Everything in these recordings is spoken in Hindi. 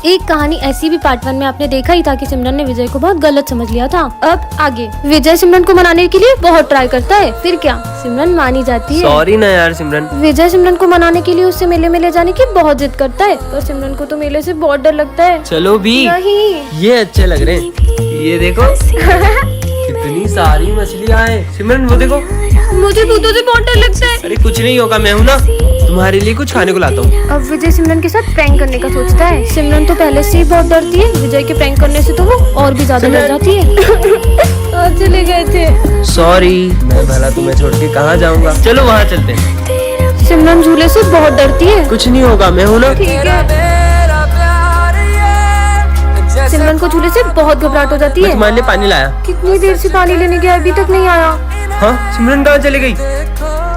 एक कहानी ऐसी भी पार्ट 1 में आपने देखा ही था कि सिमरन ने विजय को बहुत गलत समझ लिया था। अब आगे विजय सिमरन को मनाने के लिए बहुत ट्राई करता है, फिर क्या सिमरन मानी जाती है। सॉरी ना यार सिमरन। विजय सिमरन को मनाने के लिए उससे मेले में ले जाने की बहुत जिद करता है, पर सिमरन को तो मेले से बहुत डर लगता है। चलो भी नहीं, ये अच्छे लग रहे हैं। ये देखो कितनी सारी मछलियाँ हैं। सिमरन वो देखो। मुझे भूतों से बहुत डर लगता है। अरे कुछ नहीं होगा, मैं हूँ ना, तुम्हारे लिए कुछ खाने को लाता हूँ। अब विजय सिमरन के साथ प्रैंक करने का सोचता है। सिमरन तो पहले से ही बहुत डरती है, विजय के प्रैंक करने से तो वो और भी ज्यादा डर जाती है। और चले गए थे। सॉरी, मैं भला तुम्हें छोड़ के कहाँ जाऊँगा। चलो वहाँ चलते हैं। सिमरन झूले से बहुत डरती है। कुछ नहीं होगा, मैं हूँ ना। ठीक है। सिमरन को झूले से बहुत घबराहट हो जाती मैं है। तुम्हारे लिए पानी लाया। कितनी देर से पानी लेने गया, अभी तक नहीं आया। हाँ, सिमरन कहाँ चली गई?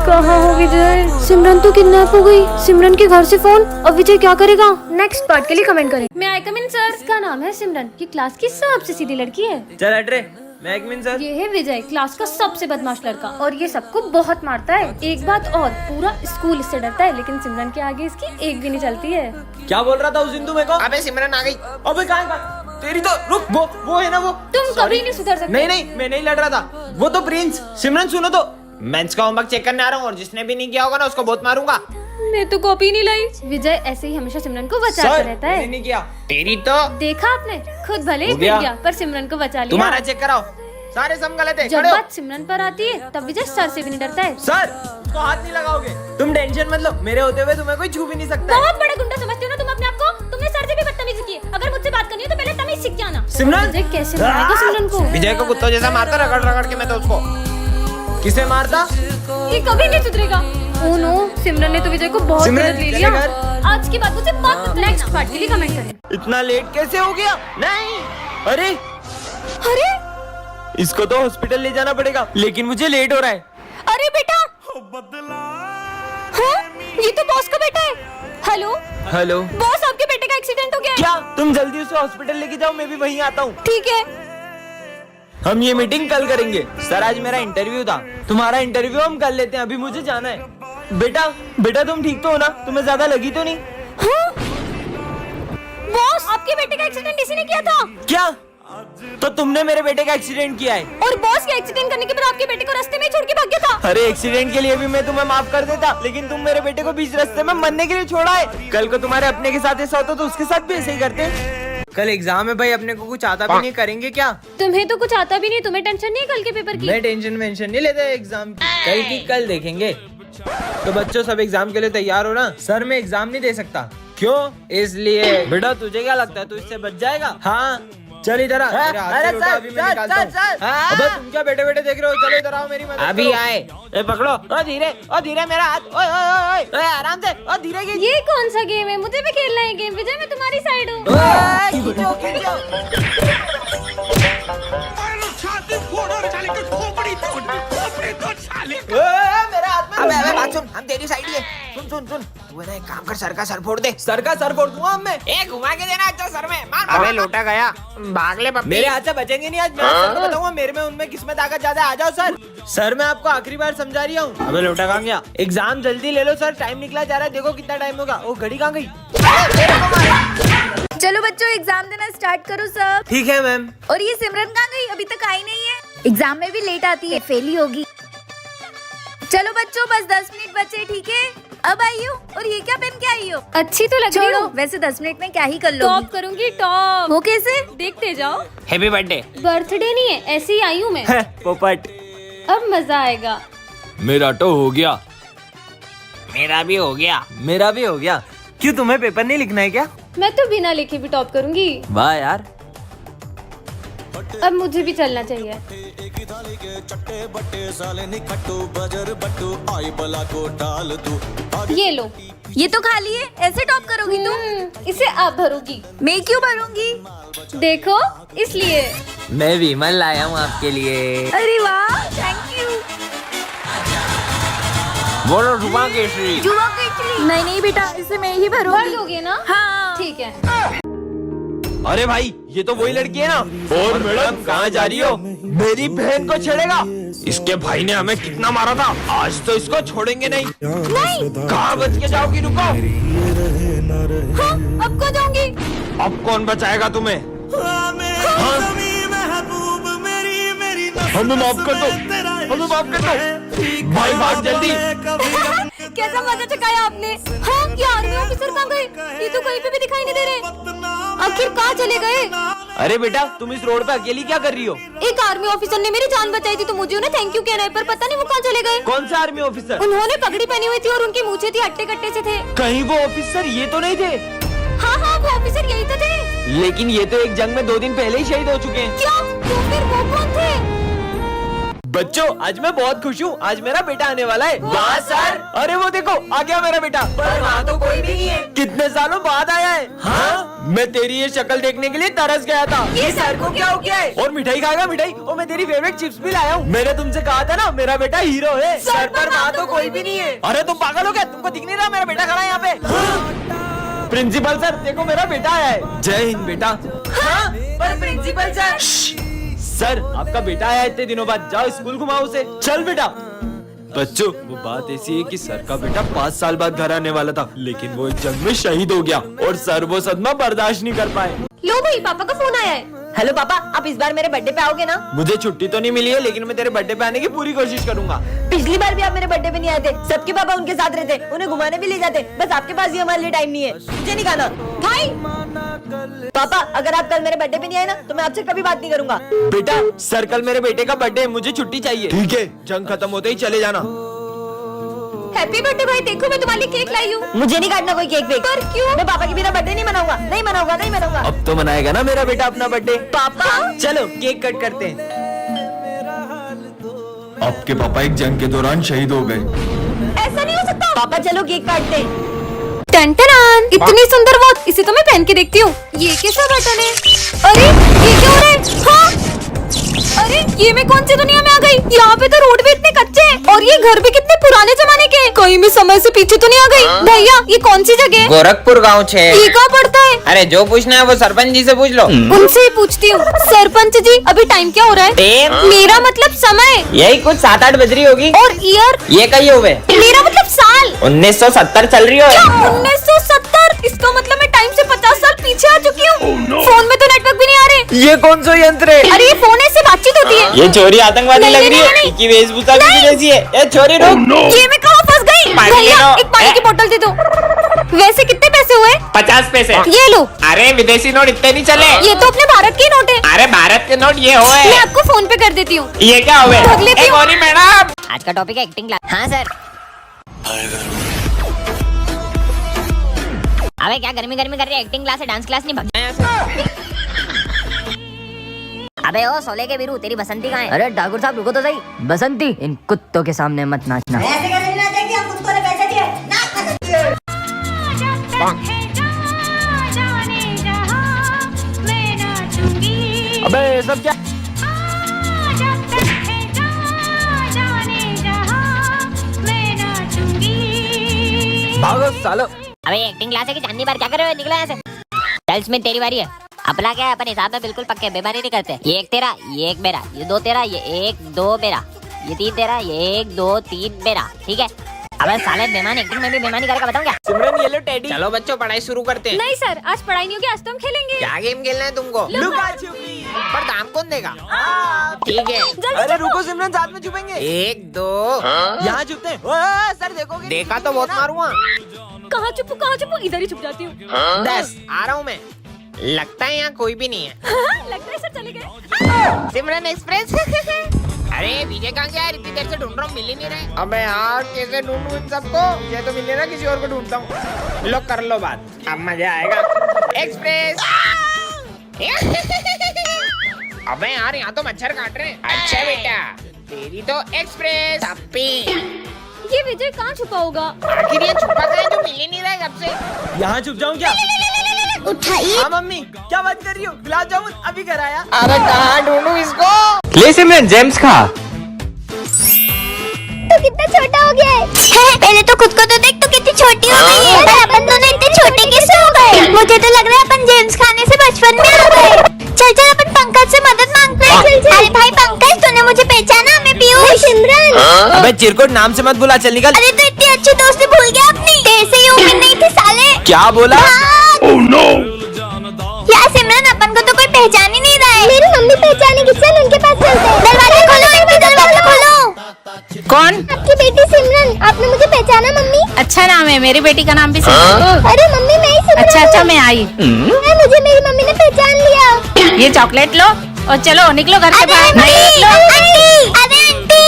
कहाँ हो विजय? सिमरन तो किडनैप हो गई। सिमरन के घर से फोन। अब विजय क्या करेगा? नेक्स्ट पार्ट के लिए कमेंट करें। मैं आई कम इन सर। इसका नाम है सिमरन, ये क्लास की सबसे सीधी लड़की है। चल हट रे, मैं एक मिनट सर। ये है विजय, क्लास का सबसे बदमाश लड़का, और ये सबको बहुत मारता है। एक बात और, पूरा स्कूल इससे डरता है, लेकिन सिमरन के आगे इसकी एक भी नहीं चलती है। क्या बोल रहा था उस दिन तू मेरे को? अबे सिमरन आ गई। अबे कहाँ? तेरी तो रुक, वो है ना वो। तुम कभी नहीं सुधर सकते। नहीं, मैं नहीं लड़ रहा था, वो तो प्रिंस। सिमरन सुनो तो। मैं इसका होमवर्क चेक करने आ रहा हूँ और जिसने भी नहीं किया होगा ना उसको बहुत मारूंगा। मैं तो कॉपी नहीं लाई। विजय ऐसे ही हमेशा सिमरन को बचाता रहता है। मैंने नहीं किया। तेरी तो देखा आपने, खुद भले ही हो गया। पिट गया पर सिमरन को बचा लिया। तुम्हारा चेक कराओ, सारे सम गलत है। जब खड़े हो। बात सिमरन पर आती है तब विजय सर से भी नहीं डरता है। सर, उसको हाथ नहीं लगाओगे। तुम टेंशन मत लो, मेरे होते हुए तुम्हें कोई छू भी नहीं सकता है। बहुत बड़ा गुंडा समझते हो ना तुम अपने आप को? तुमने सर से भी बदतमीजी की। अगर मुझसे बात करनी है तो पहले तमीज सीख के आना। सिमरन! विजय कैसे मारेगा सिमरन को? विजय को कुत्तों जैसा मारता रगड़ रगड़ के मैं तो उसको। किसे मारता? ये कभी नहीं सुधरेगा। ओह नो, सिमरन ने तो विजय को बहुत सिमरन, गलत ले लिया। चले घर। आज की बात मुझे बहुत। नेक्स्ट पार्ट के लिए कमेंट करें। इतना लेट कैसे हो गया? नहीं, अरे अरे इसको तो हॉस्पिटल ले जाना पड़ेगा, लेकिन मुझे लेट हो रहा है। अरे बेटा, हाँ, ये तो बॉस का बेटा है। हेलो हेलो बॉस, आपके बेटे का एक्सीडेंट हो गया है। क्या? तुम जल्दी उसे हॉस्पिटल लेके जाओ, मैं भी वहीं आता हूँ। ठीक है। हम ये मीटिंग कल करेंगे। सर आज मेरा इंटरव्यू था, तुम्हारा इंटरव्यू हम कर लेते हैं, अभी मुझे जाना है। बेटा तुम ठीक तो हो ना? तुम्हें ज्यादा लगी तो नहीं? हाँ? बॉस, आपके बेटे का एक्सीडेंट इसी ने किया था। क्या? तो तुमने मेरे बेटे का एक्सीडेंट किया है? और बॉस के एक्सीडेंट करने के बाद आपके बेटे को रास्ते में ही छोड़ के भाग गया था। अरे एक्सीडेंट के लिए भी मैं तुम्हें माफ कर देता, लेकिन तुम मेरे बेटे को बीच रास्ते में मरने के लिए छोड़ा है। कल को तुम्हारे अपने के साथ ऐसा होता तो उसके साथ भी ऐसे ही करते। कल एग्जाम है भाई, अपने को कुछ आता भी नहीं, करेंगे क्या? तुम्हें तो कुछ आता भी नहीं, तुम्हें टेंशन नहीं है कल के पेपर की? मैं टेंशन नहीं लेता एग्जाम की, कल की कल देखेंगे। तो बच्चों सब एग्जाम के लिए तैयार हो ना? सर मैं एग्जाम नहीं दे सकता। क्यों? इसलिए। बेटा तुझे क्या लगता है तू इससे बच जाएगा? हाँ चल इधर आ। अरे सर, अबे तुम क्या बैठे बैठे देख रहे हो? चलो इधर आओ, मेरी मदद अभी करो। आए। ए पकड़ो, ओ धीरे मेरा हाथ। ओए ओए ओए ओए, आराम से, ओ धीरे खींच। ये कौन सा गेम है? मुझे भी खेलना है गेम। विजय मैं तुम्हारी साइड हूँ। खींचो। मेरा हाथ में। अबे बात सुन, हम तेरी साइड ही है। सुन तू है ना, एक काम कर, सर का सर फोड़ दे। सर का सर फोड़ दूंगा मैं। ए घुमा के देना अच्छा सर में। मार। अबे लोटा गया, भाग ले पप्पी। मेरे हाथ से बचेंगे नहीं आज। मैं सर को बताऊंगा मेरे में उनमें किसमें ताकत ज्यादा है। आ जाओ सर। सर मैं आपको आखिरी बार समझा रही हूँ। अबे लोटा कहाँ गया? एग्जाम जल्दी ले लो सर, टाइम निकला जा रहा है। देखो कितना टाइम होगा। ओ घड़ी कहाँ गई? चलो बच्चों, एग्जाम देना स्टार्ट करो सब। ठीक है मैम। और ये सिमरन कहाँ गई? अभी तक आई नहीं है। एग्जाम में भी लेट आती है, फेल ही होगी। चलो बच्चों, बस 10 मिनट बचे, ठीक है? अब आई हो। और ये क्या पहन के आई हो? अच्छी तो लग रही छोड़ो, हो। वैसे 10 मिनट में क्या ही कर लो। टॉप करूंगी, टॉप। वो कैसे? देखते जाओ। Happy birthday. बर्थडे नहीं है, ऐसे ही आई हूँ मैं। पोपट। अब मजा आएगा। मेरा तो हो गया। मेरा भी हो गया। मेरा भी हो गया। क्यों, तुम्हें पेपर नहीं लिखना है क्या? मैं तो बिना लिखे भी टॉप करूंगी। वाह यार। अब मुझे भी चलना चाहिए। ये लो। ये तो खाली है, ऐसे टॉप करोगी तुम? इसे आप भरोगी। मैं क्यों भरूंगी? देखो इसलिए। मैं विमल लाया हूँ आपके लिए। अरे वाह, थैंक यू। बोलो जुमा केसरी। जुआ केसरी। नहीं बेटा, इसे मैं ही भर भरूंगी। दोगे ना? हाँ ठीक है। अरे भाई, ये तो वही लड़की है ना? और मैडम कहाँ जा रही हो? मेरी बहन को छेड़ेगा? इसके भाई ने हमें कितना मारा था, आज तो इसको छोड़ेंगे नहीं। नहीं। कहाँ बच के जाओगी? रुको। अब को जाऊंगी। अब कौन बचाएगा तुम्हें? हमें माफ कर दो, हमें माफ कर दो। भाई भाग जल्दी। कैसा मजा चकाया आपने। हाँ, ये आर्मी ऑफिसर कहाँ गए? ये तो कहीं पे भी दिखाई नहीं दे रहे। आखिर कहाँ चले गए? अरे बेटा तुम इस रोड पे अकेली क्या कर रही हो? एक आर्मी ऑफिसर ने मेरी जान बचाई थी तो मुझे उन्हें थैंक यू कहना है, पर पता नहीं वो कहाँ चले गए। कौन सा आर्मी ऑफिसर? उन्होंने पगड़ी पहनी हुई थी और उनकी मूछें थी अट्टे कट्टे से थे। कहीं वो ऑफिसर ये तो नहीं थे? हाँ हाँ, वो ऑफिसर यही तो थे। लेकिन ये तो एक जंग में 2 दिन पहले ही शहीद हो चुके हैं। क्या? तो फिर वो कौन थे? बच्चों आज मैं बहुत खुश हूँ, आज मेरा बेटा आने वाला है। वाह सर! अरे वो देखो आ गया मेरा बेटा। पर वहाँ तो कोई भी नहीं है। कितने सालों बाद आया है। हाँ? मैं तेरी ये शक्ल देखने के लिए तरस गया था। ये सर को क्या हो गया है? और मिठाई खाएगा मिठाई? और मैं तेरी फेवरेट चिप्स भी लाया हूँ। मैंने तुमसे कहा था ना मेरा बेटा हीरो है। सर पर वहाँ तो कोई भी नहीं है। अरे तुम पागल हो क्या? तुमको दिख नहीं रहा मेरा बेटा खड़ा है यहाँ पे? प्रिंसिपल सर देखो मेरा बेटा आया है। जय हिंद बेटा। हाँ? पर प्रिंसिपल सर। सर आपका बेटा आया इतने दिनों बाद, जाओ स्कूल घुमाओ उसे। चल बेटा। बच्चों वो बात ऐसी है कि सर का बेटा 5 साल बाद घर आने वाला था, लेकिन वो एक जंग में शहीद हो गया और सर वो सदमा बर्दाश्त नहीं कर पाए। लो भाई, पापा का फोन आया है। हेलो पापा, आप इस बार मेरे बर्थडे पे आओगे ना? मुझे छुट्टी तो नहीं मिली है, लेकिन मैं तेरे बर्थडे पे आने की पूरी कोशिश करूंगा। पिछली बार भी आप मेरे बर्थडे पे नहीं आए थे। सबके पापा उनके साथ रहते, उन्हें घुमाने भी ले जाते। बस आपके पास ही हमारे लिए टाइम नहीं है। मुझे नहीं खाना। भाई पापा, अगर आप कल मेरे बर्थडे पे नहीं आए ना तो मैं आपसे कभी बात नहीं करूंगा। बेटा सर कल मेरे बेटे का बर्थडे है, मुझे छुट्टी चाहिए। ठीक है, जंग खत्म होते ही चले जाना। हैप्पी बर्थडे भाई, देखो मैं तुम्हारे लिए केक लाई हूँ। मुझे नहीं काटना कोई केक वेक। पर क्यों? मैं पापा के बिना बर्थडे नहीं मनाऊंगा, नहीं मनाऊंगा, नहीं मनाऊंगा। अब तो मनाएगा ना मेरा बेटा अपना बर्थडे। पापा चलो केक कट करते हैं। आपके पापा एक जंग के दौरान शहीद हो गए। ऐसा नहीं हो सकता। पापा चलो केक काटते हैं। टन-टन-टन, इतनी सुंदर वॉच, इसे तो मैं पहन के देखती हूँ। ये कैसा बटन है? अरे ये क्या हो रहा है? हाँ? अरे ये मैं कौन सी दुनिया में आ गई? यहाँ पे तो रोड भी इतने कच्चे हैं और ये घर भी कितने पुराने जमाने के हैं। कहीं मैं समय से पीछे तो नहीं आ गई? भैया ये कौन सी जगह है? गोरखपुर गाँव 6। ये कहाँ पड़ता है? अरे जो पूछना है वो सरपंच जी से पूछ लो। उनसे ही पूछती हूँ। सरपंच जी अभी टाइम क्या हो रहा है? टाइम? मेरा मतलब समय। यही कुछ 7-8 बज रही होगी। और ईयर? ये कही हुए मेरा मतलब साल। 1970 चल रही हो। 1970? इसका मतलब मैं टाइम से 50 साल पीछे आ चुकी हूँ। फोन में तो नेटवर्क भी नहीं आ रहे। ये कौन सा यंत्र है? अरे ये फोन से बातचीत होती है। ये छोरी आतंकवादी नहीं, लग नहीं, रही नहीं, है। नहीं। इसकी वेशभूषा भी जैसी है। ये छोरी रुक। ये मैं कहाँ फंस गई? पानी भैया ले लो। एक पानी की बोतल दे दो। वैसे कितने पैसे हुए? 50 पैसे। ये लो। अरे विदेशी नोट इतने नहीं चले। ये तो अपने भारत के नोट है। अरे भारत के नोट ये हुए। मैं आपको फोन पे कर देती हूँ। ये क्या हुए? भग लेती हूँ। मैडम आज का टॉपिक है एक्टिंग क्लास। हाँ सर। अबे क्या गर्मी गर्मी कर रही है? एक्टिंग क्लास है, डांस क्लास नहीं। भग जाए यहाँ से। अबे ओ सोले के वीरू, तेरी बसंती कहाँ है? अरे ठाकुर साहब रुको तो सही। बसंती इन कुत्तों के सामने मत नाचना। ऐसे कैसे नहीं नाचेंगे? हम कुत्तों ने पैसे दिए। नाच अबे सब क्या? भागो सालो। अबे एक्टिंग क्लास है कि चांदी बार क्या कर रहे हो? निकलो यहाँ से। चल स्मिथ तेरी बारी है। अपना क्या है, अपन हिसाब में बिल्कुल पक्के, बेईमानी नहीं करते। ये 1 तेरा, ये 1 मेरा, ये 2 तेरा, ये 1 2 मेरा, ये 3 तेरा, ये 1 2 3 मेरा। ठीक है? अबे साले बेईमान एक्टिंग में भी बेईमानी करेगा, बताऊं क्या? सिमरन ये लो टेडी। चलो बच्चों पढ़ाई शुरू करते हैं। नहीं सर, आज पढ़ाई नहीं होगी, आज तो हम खेलेंगे। क्या गेम खेलना है तुमको? लुका छुपी। पर दाम कौन देगा? ठीक है। अरे रुको सिमरन, साथ में छुपेंगे। 1 2 यहाँ छुपते हैं। ओए, सर देखोगे? देखा तो बहुत मारूंगा। कहाँ छुपू कहाँ छुपू? इधर ही छुप जाती हूँ। 10 आ रहा हूँ मैं। लगता है यहाँ कोई भी नहीं है। लगता है सर चले गए। सिमरन एक्सप्रेस। अरे विजय कहाँ गया? इतनी देर से ढूंढ रहा हूँ, मिल ही नहीं रहे। अबे यार कैसे ढूंढूं इन सबको? ये तो मिल नहीं रहा, किसी और को ढूंढता हूँ। लो कर लो बात, अब मजा आएगा। एक्सप्रेस। अबे यार यहाँ तो मच्छर काट रहे हैं। अच्छा बेटा तेरी तो एक्सप्रेस अप्पी। ये विजय कहाँ छुपा होगा? आखिर ये छुपा कहाँ है जो मिल ही नहीं रहा है कब से? यहाँ छुप जाऊँ क्या? उठाइए। हाँ मम्मी क्या बात कर रही हो? गुलाब जामुन अभी घर आया। अरे कहाँ ढूंढूं इसको? ले सिमरन जेम्स खा। तो कितना छोटा हो गया है? पहले तो खुद को तो देख, तो कितनी छोटी हो गई है। अरे अपन दोनों इतने छोटे कैसे हो गए? मुझे तो लग रहा है अपन जेम्स खाने से बचपन में आ गए। चल चल अपन पंकज से मदद मांगते हैं। अरे भाई पंकज, तूने मुझे पहचाना? मैं पीयूष। सिमरन अबे चिरकुट नाम से मत बुला, चल निकल। अरे तो इतनी अच्छी दोस्ती भूल गया अपनी, तेरे से ये उम्मीद नहीं थी साले। क्या बोला? यार सिमरन, अपन को तो कोई पहचान ही नहीं रहा है। मेरी मम्मी पहचानेगी, चल उनके पास चलते हैं। दरवाजा खोलो, आंटी दरवाजा खोलो। कौन? आपकी बेटी सिमरन, आपने मुझे पहचाना मम्मी? अच्छा नाम है, मेरी बेटी का नाम भी सिमरन। अरे मम्मी मैं ही सिमरन अच्छा हूँ। अच्छा, मैं आई। मुझे मेरी मम्मी ने पहचान लिया। ये चॉकलेट लो और चलो निकलो घर से अरे बाहर। आंटी, निकलो। आंटी, अरे आंटी,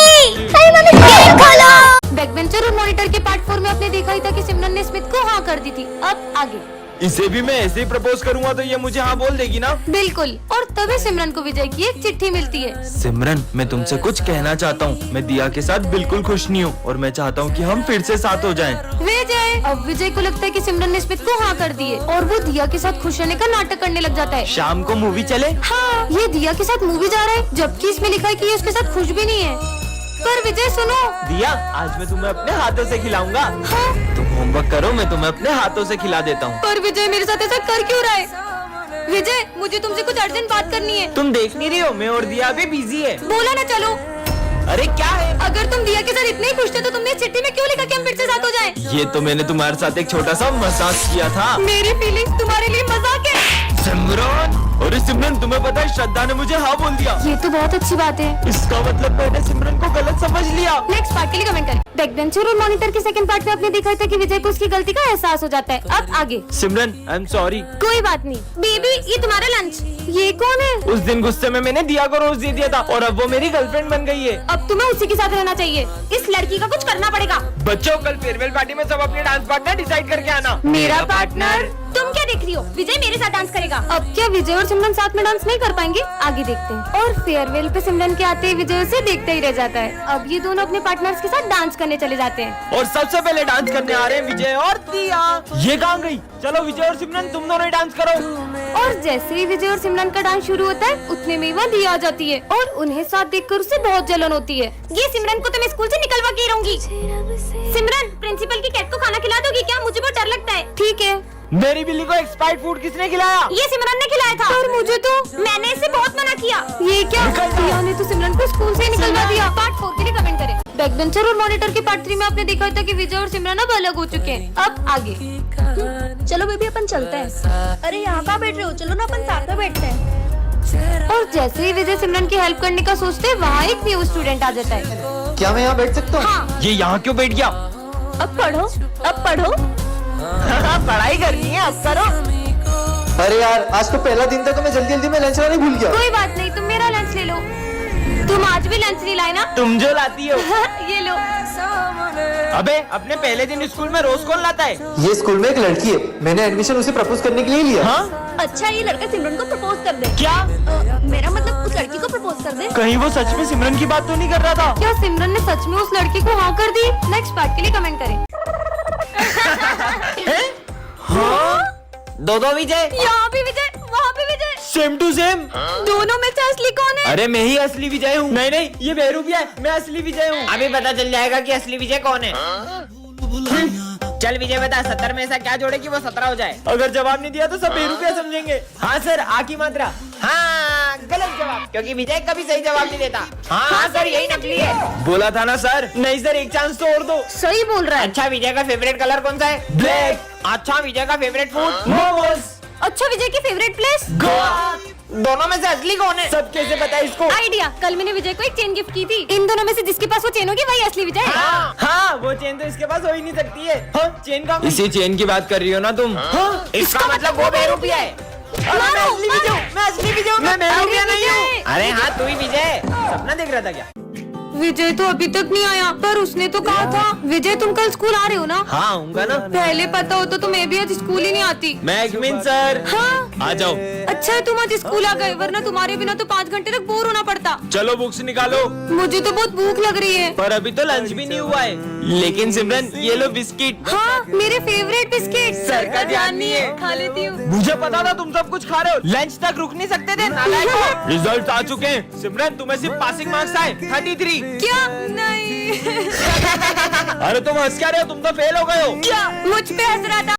अरे मम्मी गेट खोलो। बैकबेंचर और मॉनिटर के पार्ट 4 में आपने देखा ही था कि सिमरन ने स्मिथ को हाँ कर दी थी। अब आगे। इसे भी मैं ऐसे ही प्रपोज करूंगा तो ये मुझे हाँ बोल देगी ना? बिल्कुल, और तभी सिमरन को विजय की एक चिट्ठी मिलती है। सिमरन, मैं तुमसे कुछ कहना चाहता हूँ। मैं दिया के साथ बिल्कुल खुश नहीं हूँ और मैं चाहता हूँ कि हम फिर से साथ हो जाएं। विजय, अब विजय को लगता है कि सिमरन ने स्मिथ को हाँ कर दी है और वो दिया के साथ खुश रहने का नाटक करने लग जाता है। शाम को मूवी चले? हाँ, ये दिया के साथ मूवी जा रहा है, जबकि इसमें लिखा है कि ये उसके साथ खुश भी नहीं है। पर विजय सुनो। दिया, आज मैं तुम्हें अपने हाथों से खिलाऊंगा। हाँ, तुम होमवर्क करो, मैं तुम्हें अपने हाथों से खिला देता हूँ। पर विजय मेरे साथ ऐसा कर क्यों रहा है? विजय, मुझे तुमसे कुछ अर्जेंट बात करनी है। तुम देख नहीं रही हो, मैं और दिया भी बिजी है। बोला ना चलो। अरे क्या है? अगर तुम दिया के साथ इतने ही खुश थे तो तुमने इस चिट्ठी में क्यों लिखा कि हम फिर से साथ हो जाएं? ये तो मैंने तुम्हारे साथ एक छोटा सा मजाक किया था। मेरी फीलिंग्स तुम्हारे लिए मजाक है। सिमरन, अरे सिमरन, तुम्हें पता है श्रद्धा ने मुझे हाँ बोल दिया। ये तो बहुत अच्छी बात है। इसका मतलब मैंने सिमरन को गलत समझ लिया। नेक्स्ट पार्ट के लिए कमेंट करें। बैकबेंचर और मॉनिटर के सेकंड पार्ट में आपने देखा था कि विजय को उसकी गलती का एहसास हो जाता है। अब आगे। सिमरन, आई एम सॉरी। कोई बात नहीं। बेबी, ये तुम्हारा लंच। ये कौन है? उस दिन गुस्से में मैंने दिया को रोज दे दिया था और अब वो मेरी गर्लफ्रेंड बन गई है। अब तुम्हें उसी के साथ रहना चाहिए। इस लड़की का कुछ करना पड़ेगा। बच्चों, कल फेयरवेल पार्टी में सब अपने डांस पार्टनर डिसाइड करके आना। मेरा पार्टनर? तुम क्या देख रही हो? विजय मेरे साथ डांस करेगा। अब क्या विजय और सिमरन साथ में डांस नहीं कर पाएंगे? आगे देखते हैं। और फेयरवेल पे सिमरन के आते ही विजय उसे देखते ही रह जाता है। अब ये दोनों अपने पार्टनर्स के साथ डांस करने चले जाते हैं। और सबसे पहले डांस करने आ रहे हैं विजय और दिया। ये कहाँ गई? चलो विजय और सिमरन, तुम दोनों ही डांस करो। और जैसे ही विजय और सिमरन का डांस शुरू होता है, उतने में वहाँ दिया आ जाती है और उन्हें साथ देखकर उसे बहुत जलन होती है। ये सिमरन को तो मैं स्कूल से निकलवा के ही रहूंगी। सिमरन, प्रिंसिपल की कैट को खाना खिला दोगी क्या? मुझे बहुत डर लगता है। ठीक है। मेरी बिल्ली को एक्सपायर्ड फूड किसने खिलाया? ये सिमरन ने खिलाया था। पर मुझे तो मैंने इसे बहुत मना किया। ये क्या? दिया ने तो सिमरन को स्कूल से ही निकलवा दिया। पार्ट 4 के लिए कमेंट करें। बैकबेंचर और मॉनिटर के पार्ट 3 में आपने देखा था कि विजय और सिमरन अब अलग हो चुके हैं। अब आगे। चलो बेबी अपन चलते हैं। अरे यहाँ कहाँ बैठ रहे हो? चलो ना अपन साथ में बैठते हैं। और जैसे ही विजय सिमरन की हेल्प करने का सोचते हैं, वहाँ एक न्यू स्टूडेंट आ जाता है। क्या मैं यहाँ बैठ सकता हूँ? हाँ। ये यहाँ क्यों बैठ गया? अब पढ़ो, अब पढ़ो। पढ़ाई करनी है, अब करो। अरे यार, आज तो पहला दिन था तो मैं जल्दी जल्दी में लंच लाने भूल गया। कोई बात नहीं, तुम मेरा लंच ले लो। तुम आज भी लंच नहीं लाए ना? तुम जो लाती हो। ये लो। अबे, अपने पहले दिन स्कूल में रोज कौन लाता है? ये स्कूल में एक लड़की है, मैंने एडमिशन उसे प्रपोज करने के लिए लिया। हाँ? अच्छा, ये लड़का सिमरन को प्रपोज कर दे। क्या? मेरा मतलब उस लड़की को प्रपोज कर दे। कहीं वो सच में सिमरन की बात तो नहीं कर रहा था? क्या सिमरन ने सच में उस लड़की को हाँ कर दी? नेक्स्ट पार्ट के लिए कमेंट करें। दो विजय। यहाँ भी विजय, वहाँ भी विजय। Same to same. दोनों में से असली कौन है? अरे मैं ही असली विजय हूँ। नहीं नहीं, ये बेरूपिया है, मैं असली विजय हूँ। अभी पता चल जाएगा कि असली विजय कौन है। चल विजय बता, 70 में ऐसा क्या जोड़े कि वो 17 हो जाए? अगर जवाब नहीं दिया तो सब बेरूपिया समझेंगे। हाँ सर, आ की मात्रा। हाँ, गलत जवाब, क्योंकि विजय कभी सही जवाब नहीं देता। हाँ सर, यही नकली है। बोला था ना सर। नहीं सर, एक चांस तो और दो। सही बोल रहा है। अच्छा, विजय का फेवरेट कलर कौन सा है? ब्लैक। अच्छा, विजय का फेवरेट फूड? मोमोज। अच्छा, विजय की फेवरेट प्लेस? गोवा। दोनों में से असली कौन है? सब कैसे पता इसको? आइडिया, कल मैंने विजय को एक चेन गिफ्ट की थी। इन दोनों में से जिसके पास वो चेन होगी वही असली विजय है। हाँ, वो चेन तो इसके पास हो ही नहीं सकती है। हाँ, चेन का इसी चेन की बात कर रही हो ना तुम? हाँ, इसका मतलब वो बेरूपिया है। मैं असली विजय हूँ, मैं असली विजय हूँ, मैं बेरूपिया नहीं हूँ। अरे हाँ, तू ही विजय। सपना देख रहा था क्या? विजय तो अभी तक नहीं आया, पर उसने तो कहा था। विजय, तुम कल स्कूल आ रहे हो ना? हाँ, आऊंगा ना। पहले पता होता तो मैं भी आज स्कूल ही नहीं आती। मैगमिन सर। हाँ? आ जाओ। अच्छा है तुम आज स्कूल आ गए, वरना तुम्हारे बिना तो 5 घंटे तक बोर होना पड़ता। चलो बुक्स निकालो। मुझे तो बहुत भूख लग रही है। पर अभी तो लंच भी नहीं हुआ है। लेकिन सिमरन, ये लो बिस्किट। हाँ, मेरे फेवरेट बिस्किट। सर का ध्यान नहीं है। खा लेती हूँ। मुझे पता था तुम सब कुछ खा रहे हो। लंच तक रुक नहीं सकते थे, नालायक। रिजल्ट आ चुके हैं। सिमरन, तुम्हें सिर्फ पासिंग मार्क्स आए 33। क्या? नहीं। अरे तुम हंस क्या रहे हो? तुम तो फेल हो गए हो। क्या? मुझ पे हंस रहा था?